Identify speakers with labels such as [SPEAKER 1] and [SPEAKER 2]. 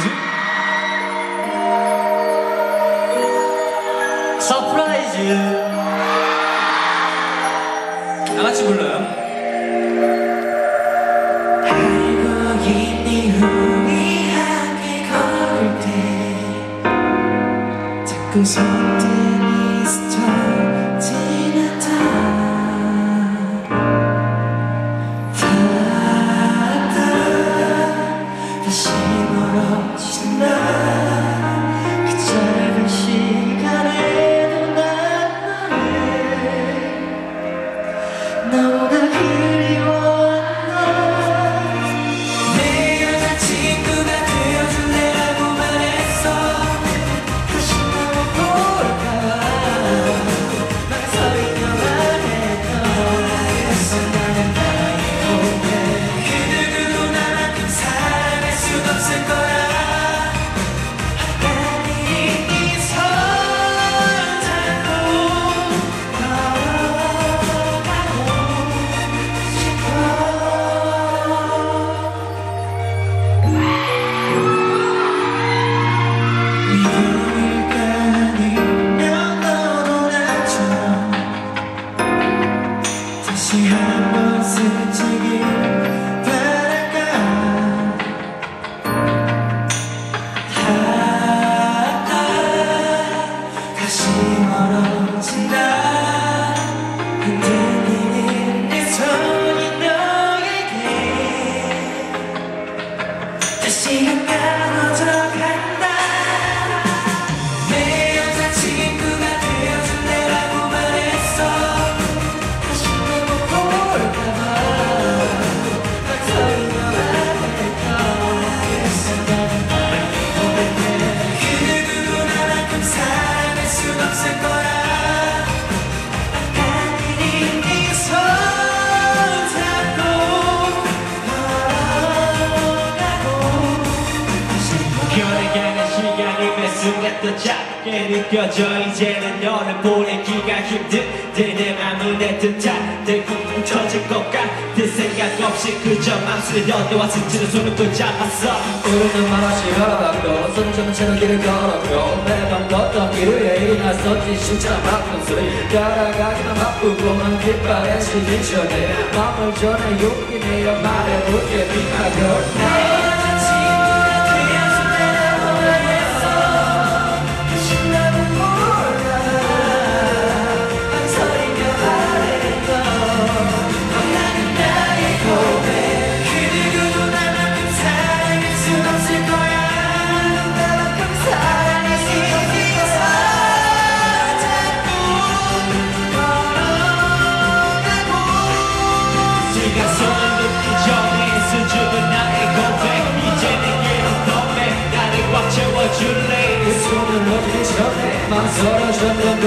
[SPEAKER 1] 뭐지? 서프라이즈. 다 같이 불러요.
[SPEAKER 2] 알고 있니 우리 함께 걸을 때 자꾸 손등이 스쳐 지나다 다시 멀어진다. 그 짧은 시간에도 난 너를 너무나 그리워한다. 내 여자친구가 되어줄래라고 말했어. 다시 너를 볼까 망설이려만 했던 그래서 나는 나의 고백 그 누구도 나만큼 사랑할 순 없을 거야. 다시 한번 스치길 바랄까. 다시 멀어진다. 흔들리는 내 손이 너에게 다시 가까워져 간다. 내 여자친구가 되어줄래라고 말했어. 다시 너무 볼까봐 망설이려만 했던 그래서 나는 너를 고백해. 그 누구도 나만큼 사랑할 순 없을 거야. 아까는 네 손 잡고 걸어가고 싶어.
[SPEAKER 1] 변해가는 시간이 매 순간 더 짧게 느껴져. 이제는 너를 보내기가 힘든데 내 맘은 애틋한데 쿵쿵 터질 것 같은 생각 없이 그저 맘쓰던 너와 스치는 손을 붙잡았어.
[SPEAKER 3] 우리는 말없이 걸어갔고 손을 잡은 채로 길을 걸었고 매번 걷던 길 위에 일어났었지 심장 바쁜 소리. 따라가기만 바쁘고만 깃발에 실린 전에 맘을 전해 용기 내어 말해볼게 Be my girl.
[SPEAKER 1] 채워줄래.
[SPEAKER 3] 그 손을 놓기 전에 망설여졌던